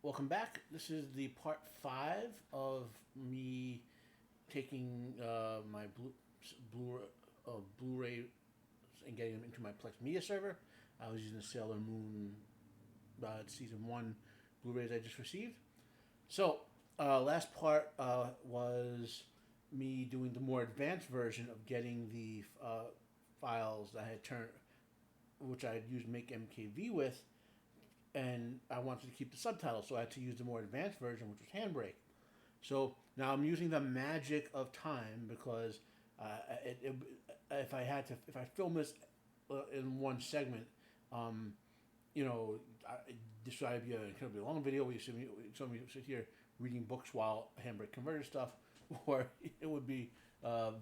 Welcome back. This is the part 5 of me taking my Blu-ray and getting them into my Plex media server. I was using the Sailor Moon season 1 Blu-rays I just received. So, last part was me doing the more advanced version of getting the files that I had turned, which I had used MAKEMkv with, and I wanted to keep the subtitles, so I had to use the more advanced version, which was Handbrake. So now I'm using the magic of time because if I film this in one segment, um, this would either be an incredibly long video where you see me sit here reading books while Handbrake converted stuff, or it would be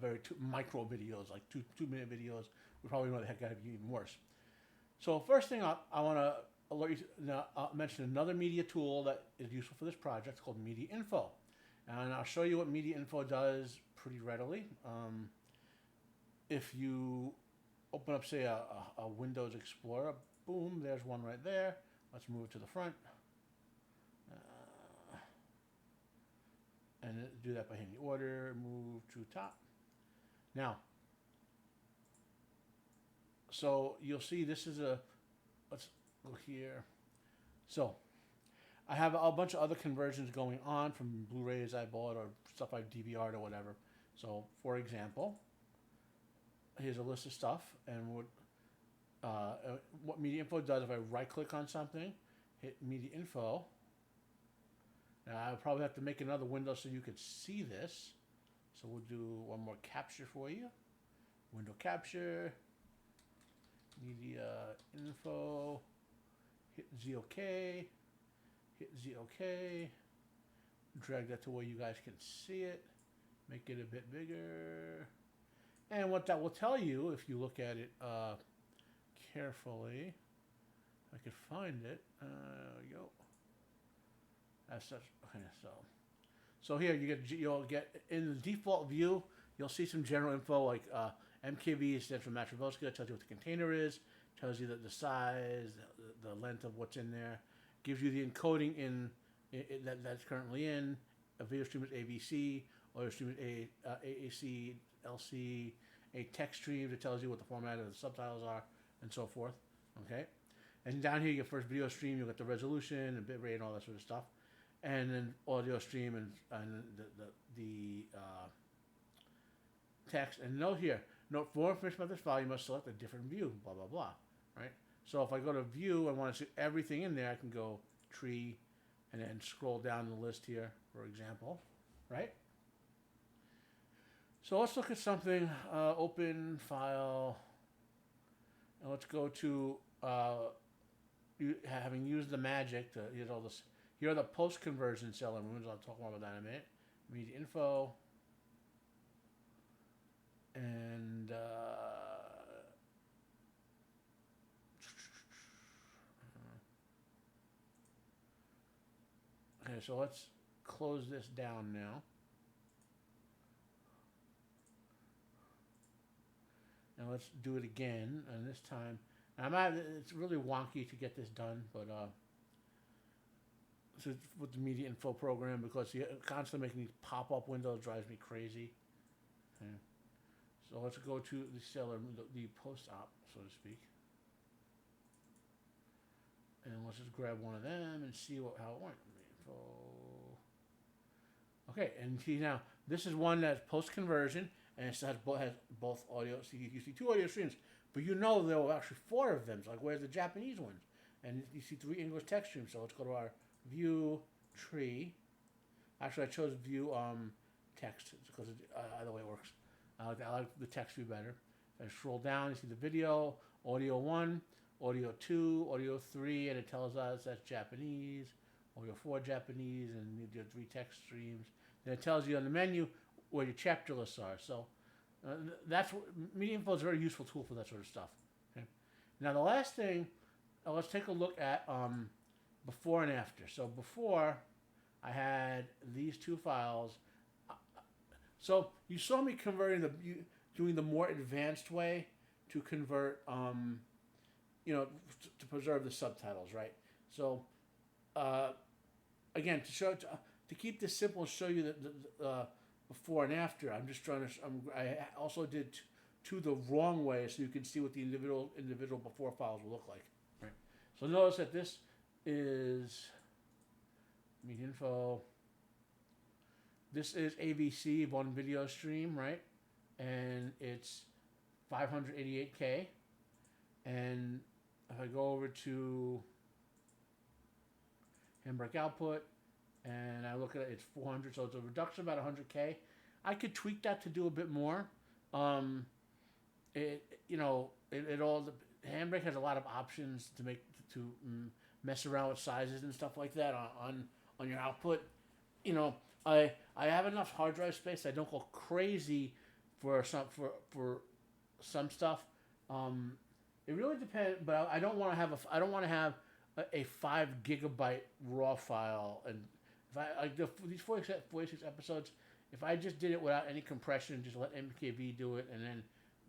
very micro videos, like 2 minute videos. We probably know the heck out of you even worse. So first thing I want to alert you to, now, I'll mention another media tool that is useful for this project. It's called Mediainfo. And I'll show you what Mediainfo does pretty readily. If you open up, say, a Windows Explorer, boom, there's one right there. Let's move it to the front. And do that by hitting the order, move to top. Now, so you'll see this is let's go here. So I have a bunch of other conversions going on from Blu-rays I bought or stuff I've DVR'd or whatever. So for example, here's a list of stuff, and what Mediainfo does, if I right click on something, hit Mediainfo, now I'll probably have to make another window so you could see this. So we'll do one more capture for you. Window capture, Media Info, hit Z OK, hit Z OK, drag that to where you guys can see it, make it a bit bigger. And what that will tell you, if you look at it carefully, if I could find it, there we go. As such, okay, so here you'll get in the default view, you'll see some general info like MKV stands for Matrovoska, tells you what the container is, tells you the size, the length of what's in there, gives you the encoding that's currently in. A video stream is AVC, audio stream is AAC, LC, a text stream that tells you what the format of the subtitles are, and so forth. Okay, and down here you get first video stream, you'll get the resolution and bitrate and all that sort of stuff, and then audio stream and the text. And note here, note for more information about this file, you must select a different view, blah, blah, blah, right? So if I go to view and want to see everything in there, I can go tree and then scroll down the list here, for example, right? So let's look at something, open file, and let's go to, having used the magic to use all this. Here are the post-conversion Sailor Moons. I'll talk more about that in a minute. Mediainfo. And okay, so let's close this down now. And let's do it again. And this time, it's really wonky to get this done, but so with the Mediainfo program, because you constantly making these pop-up windows drives me crazy. Okay. So let's go to the Sailor, the post-op, so to speak. And let's just grab one of them and see how it went. Okay, and see now, this is one that's post-conversion, and it has both audio. So you see 2 audio streams, but you know there were actually 4 of them. So like, where's the Japanese ones? And you see 3 English text streams. So let's go to our view tree. Actually, I chose view text because either way it works. I like the text view better. If I scroll down, you see the video, audio 1, audio 2, audio 3, and it tells us that's Japanese, audio 4 Japanese, and you do 3 text streams. Then it tells you on the menu where your chapter lists are. So that's what Mediainfo is a very useful tool for that sort of stuff. Okay? Now the last thing, let's take a look at before and after. So before, I had these 2 files. So you saw me doing the more advanced way to convert, to preserve the subtitles, right? So again, to keep this simple and show you the before and after. I'm just trying to. I also did two the wrong way, so you can see what the individual before files will look like. Right. So notice that this is Mediainfo. This is AVC one video stream, right? And it's 588K. And if I go over to Handbrake output and I look at it, it's 400, so it's a reduction of about 100K. I could tweak that to do a bit more. Handbrake has a lot of options to mess around with sizes and stuff like that on your output. I have enough hard drive space. I don't go crazy for some stuff. It really depends, but I don't want to have a 5 gigabyte raw file. And if I these 46 episodes, if I just did it without any compression, just let MAKEMkv do it, and then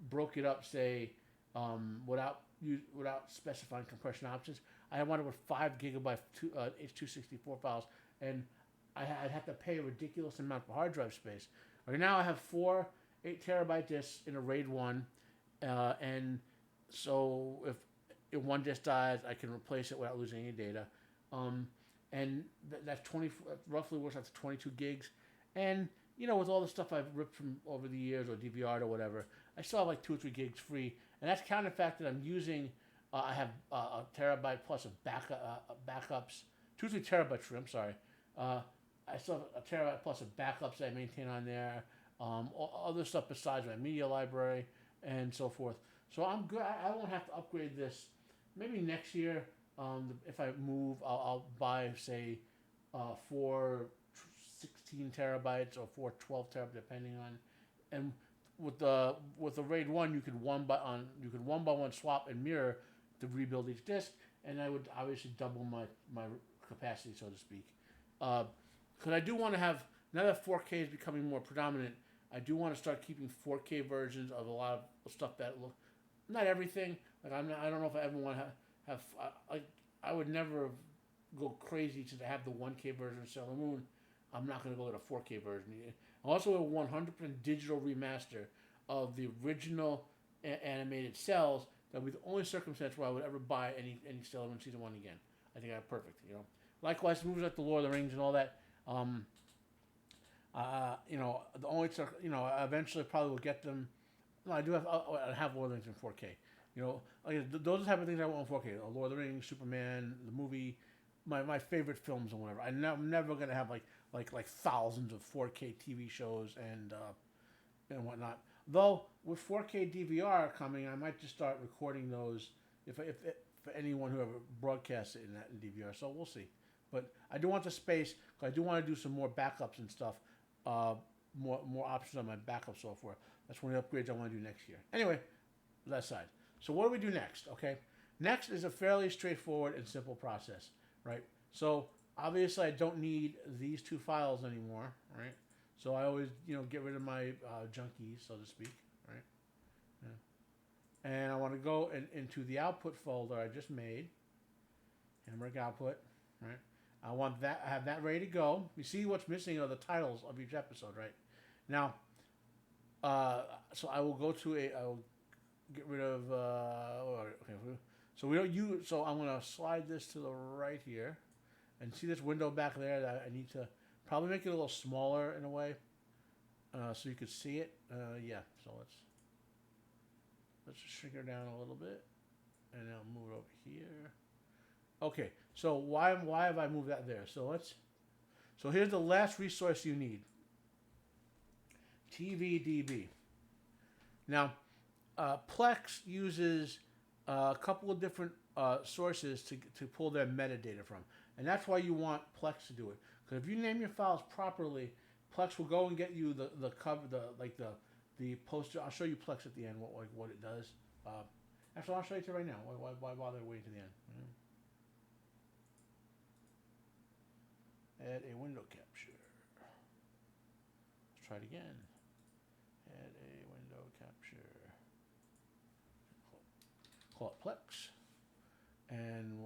broke it up, say, without specifying compression options, I wanted with 5 gigabyte H.264 files, and I'd have to pay a ridiculous amount for hard drive space. Right now, I have 4 8 terabyte disks in a RAID 1, and so if one disk dies, I can replace it without losing any data. And that's roughly works out to 22 gigs. And with all the stuff I've ripped from over the years or DVR'd or whatever, I still have like 2 or 3 gigs free. And that's counting the fact that I'm using, I have a terabyte plus of backups, 2 or 3 terabytes free, I'm sorry. I still have a terabyte plus of backups that I maintain on there, other stuff besides my media library and so forth. So I'm good. I won't have to upgrade this. Maybe next year, if I move, I'll buy, say, 4 16 terabytes or 4 12 terabytes, depending on. And with the RAID 1, you could one by one swap and mirror to rebuild each disk, and I would obviously double my capacity, so to speak. Because I do want to have, now that 4K is becoming more predominant, I do want to start keeping 4K versions of a lot of stuff that look, not everything. Like I don't know if I ever want to have I would never go crazy to have the 1K version of Sailor Moon. I'm not going to go with a 4K version. Also, a 100% digital remaster of the original animated cells. That would be the only circumstance where I would ever buy any Sailor Moon season 1 again. I think I'm perfect. Likewise, movies like The Lord of the Rings and all that. The only eventually probably will get them. No, I do have. I have Lord of the Rings in 4K. Those are the type of things I want in 4K. Lord of the Rings, Superman, the movie, my favorite films and whatever. I'm never gonna have like thousands of 4K TV shows and whatnot. Though with 4K DVR coming, I might just start recording those if for anyone who ever broadcasts it in DVR. So we'll see. But I do want the space because I do want to do some more backups and stuff. More options on my backup software. That's one of the upgrades I want to do next year. Anyway, that side. So what do we do next? Okay, next is a fairly straightforward and simple process, right? So obviously I don't need these 2 files anymore, right? So I always get rid of my junkies, so to speak, right? Yeah. And I want to go into the output folder I just made, Handbrake output, right? I have that ready to go. You see what's missing are the titles of each episode, right? Now, so I will go to I will get rid of, okay. So we don't use, so I'm going to slide this to the right here and see this window back there that I need to probably make it a little smaller in a way, so you could see it. Yeah, so let's just shrink her down a little bit and I'll move it over here. Okay, so why have I moved that there? So here's the last resource you need. TVDB. Now, Plex uses a couple of different sources to pull their metadata from, and that's why you want Plex to do it. Because if you name your files properly, Plex will go and get you the cover, the poster. I'll show you Plex at the end what it does. Actually, I'll show you right now. Why bother waiting to the end? Add a window capture. Let's try it again. Add a window capture. Call it Plex. And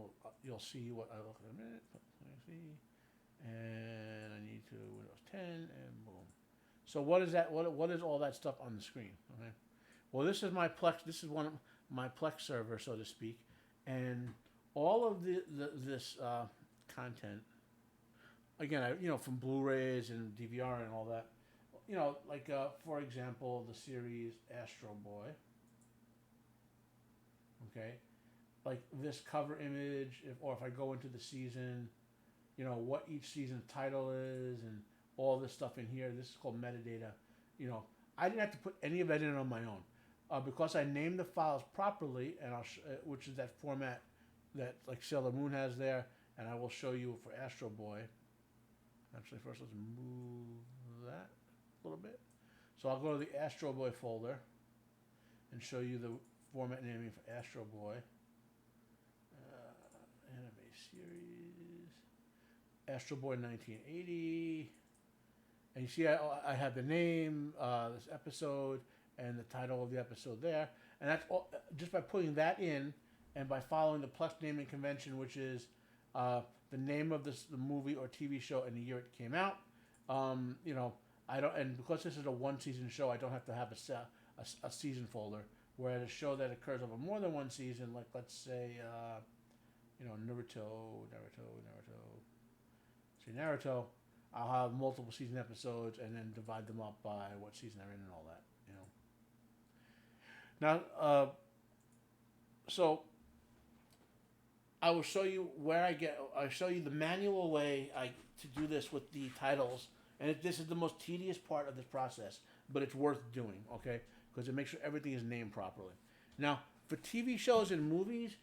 you'll see what I look at in a minute. Let me see. and I need to Windows 10, and boom. So what is that? What is all that stuff on the screen? Okay. Well, this is my Plex. This is one of my Plex server, so to speak, and all of this content. Again, from Blu-rays and DVR and all that. Like for example, the series Astro Boy. Okay, like this cover image, or if I go into the season, what each season title is, and all this stuff in here. This is called metadata. I didn't have to put any of that in on my own because I named the files properly, and which is that format that like Sailor Moon has there, and I will show you for Astro Boy. Actually, first let's move that a little bit. So I'll go to the Astro Boy folder and show you the format naming for Astro Boy. Anime series. Astro Boy 1980. And you see I have the name, this episode, and the title of the episode there. And that's all, just by putting that in and by following the Plex naming convention, which is the name of the movie or TV show and the year it came out. I don't, and because this is a one-season show, I don't have to have a season folder. Whereas a show that occurs over more than one season, like let's say, Naruto. See, Naruto, I'll have multiple season episodes and then divide them up by what season they're in and all that. Now, so I will show you I'll show you the manual way to do this with the titles. And this is the most tedious part of this process, but it's worth doing, okay? Because it makes sure everything is named properly. Now, for TV shows and movies,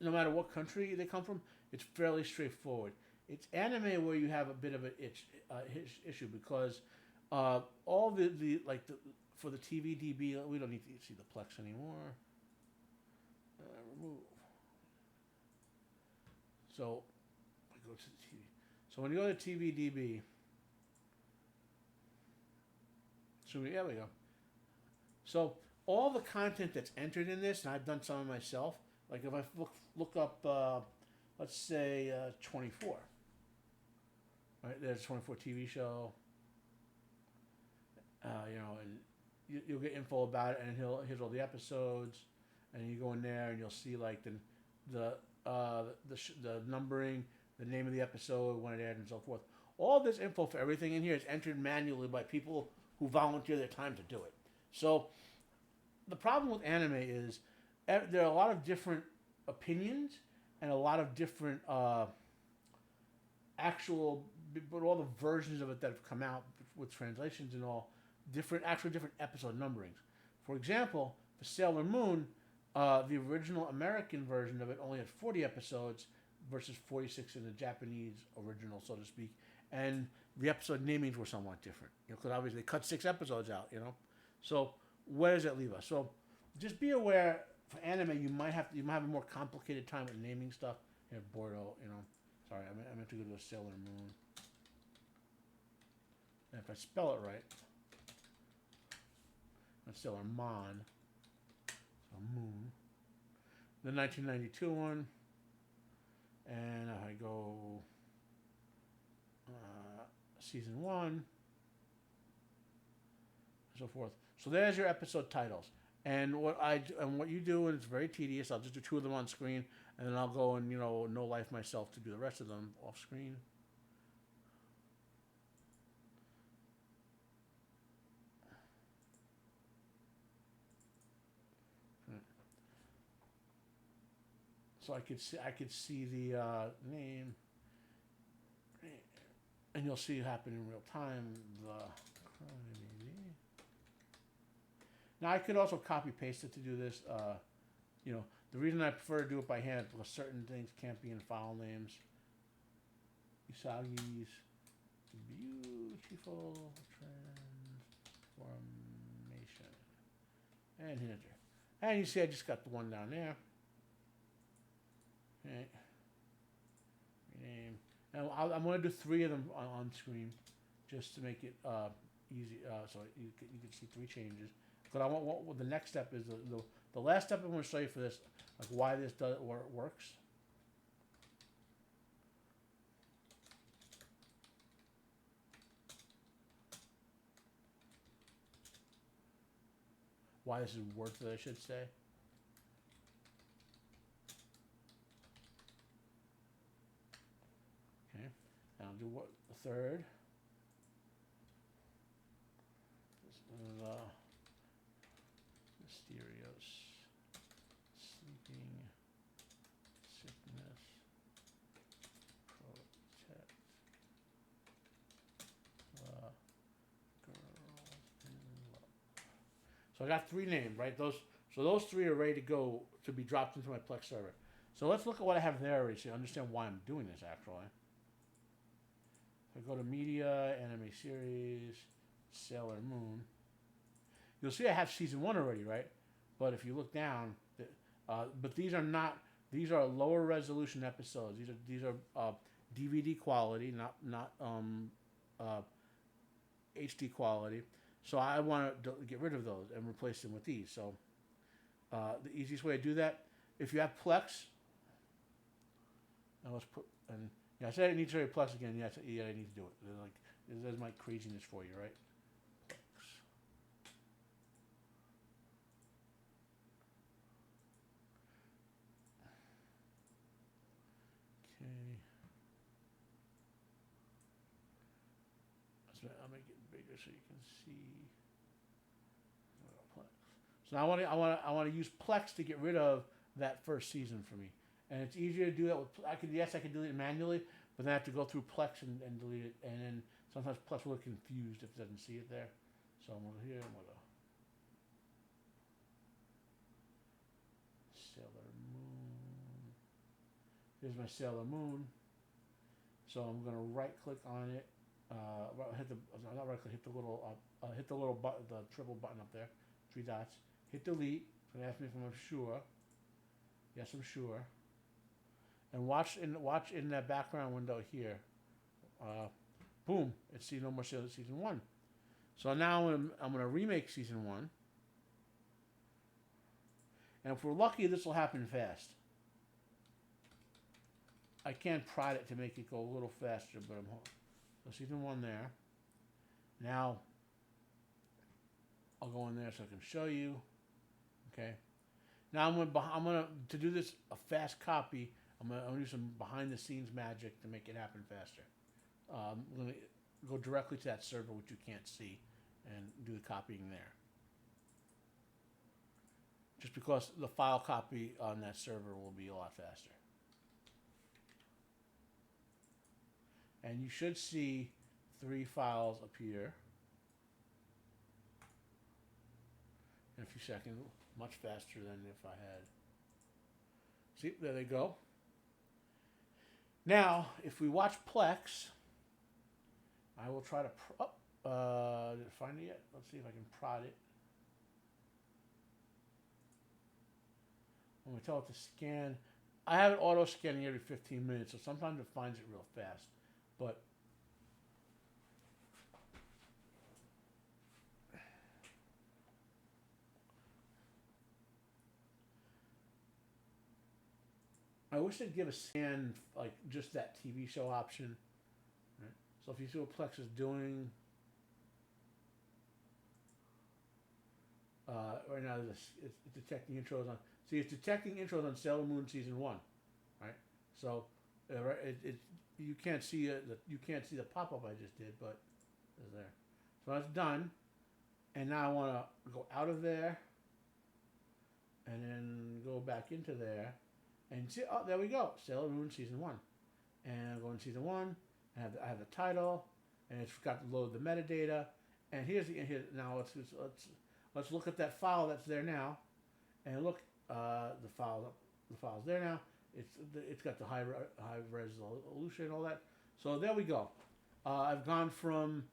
no matter what country they come from, it's fairly straightforward. It's anime where you have a bit of an issue because all for the TVDB, we don't need to see the Plex anymore. Remove. So I go to the TV. So when you go to TVDB, there we go. So all the content that's entered in this, and I've done some of myself. Like if I look up, let's say 24. Right, there's a 24 TV show. And you'll get info about it, and here's all the episodes, and you go in there and you'll see like the numbering, the name of the episode, when it aired, and so forth. All this info for everything in here is entered manually by people who volunteer their time to do it. So the problem with anime is there are a lot of different opinions and a lot of different but all the versions of it that have come out with translations and all, different episode numberings. For example, for Sailor Moon, the original American version of it only had 40 episodes versus 46 in the Japanese original, so to speak. And the episode namings were somewhat different, because obviously they cut 6 episodes out, So where does that leave us? So just be aware for anime, you might have a more complicated time with naming stuff. Here, Bordeaux, Sorry, I meant to go to a Sailor Moon. And if I spell it right, that's Sailor Mon. So Moon. The 1992 one. And I go season 1, and so forth. So there's your episode titles. And what you do, and it's very tedious. I'll just do 2 of them on screen, and then I'll go and no life myself to do the rest of them off screen. So I could see the name, and you'll see it happen in real time. Now I could also copy paste it to do this. The reason I prefer to do it by hand is because certain things can't be in file names. Usagi's beautiful transformation, and enter. And you see, I just got the one down there. Okay. Rename. And I'm going to do 3 of them on screen, just to make it easy, so you can see 3 changes. But I want what the next step is. The last step I'm going to show you for this, like why this works. why this is worth it, I should say. Okay, and I'll do what the third. Mysterious sleeping sickness protect the girls in love. So I got 3 named, right? Those 3 are ready to go to be dropped into my Plex server. So let's look at what I have there already so you understand why I'm doing this actually. If I go to media, anime series, Sailor Moon, you'll see I have season 1 already, right? But if you look down, but these are not. These are lower resolution episodes. These are DVD quality, not HD quality. So I want to get rid of those and replace them with these. So the easiest way to do that, if you have Plex, now let's put. And yeah, I said I need to show you Plex again. Yeah, I need to do it. Like there's my craziness for you, right? I'll make it bigger so you can see. So now I want to use Plex to get rid of that first season for me, and it's easier to do that with. I could delete it manually, but then I have to go through Plex and delete it, and then sometimes Plex will get confused if it doesn't see it there. So I'm gonna here. I'm gonna Sailor Moon. Here's my Sailor Moon. So I'm gonna right click on it. Not right click. Hit the little button, the triple button up there, 3 dots. Hit delete. It's gonna ask me if I'm sure. Yes, I'm sure. And watch in that background window here. Boom! It's no more season 1. So now I'm gonna remake season 1. And if we're lucky, this will happen fast. I can't prod it to make it go a little faster, but so season 1 there. Now I'll go in there so I can show you. Okay. Now I'm gonna to do this a fast copy. I'm gonna do some behind the scenes magic to make it happen faster. I'm gonna go directly to that server which you can't see and do the copying there. Just because the file copy on that server will be a lot faster. And you should see 3 files appear in a few seconds, much faster than if I had. See, there they go. Now, if we watch Plex, I will try to. Did I find it yet? Let's see if I can prod it. I'm going to tell it to scan. I have it auto scanning every 15 minutes, so sometimes it finds it real fast. But I wish they'd give a scan like just that TV show option. Right? So if you see what Plex is doing, right now it's detecting intros on. See, it's detecting intros on Sailor Moon season 1, right? So you can't see the pop-up I just did, but it's there. So that's done, and now I want to go out of there, and then go back into there, and see. Oh, there we go, Sailor Moon season 1, and I'm going to season 1. I have the title, and it's got to load the metadata, and here's now let's look at that file that's there now, and look the file's there now. It's got the high resolution and all that. So there we go. I've gone from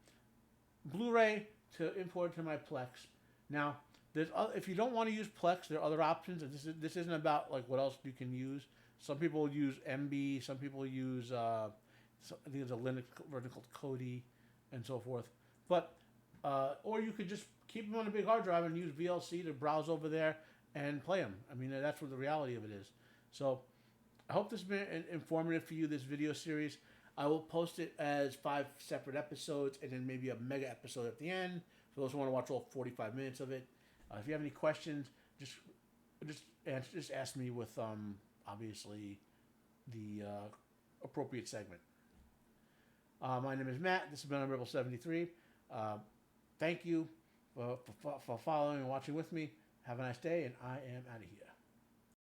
Blu-ray to import to my Plex. Now, if you don't want to use Plex, there are other options. And this isn't about like what else you can use. Some people use MB. Some people use I think there's a Linux version called Kodi, and so forth. But or you could just keep them on a big hard drive and use VLC to browse over there and play them. I mean, that's what the reality of it is. So I hope this has been informative for you, this video series. I will post it as 5 separate episodes and then maybe a mega episode at the end for those who want to watch all 45 minutes of it. If you have any questions, just ask me with obviously the appropriate segment. My name is Matt. This has been Rebel 73. Thank you for following and watching with me. Have a nice day, and I am out of here.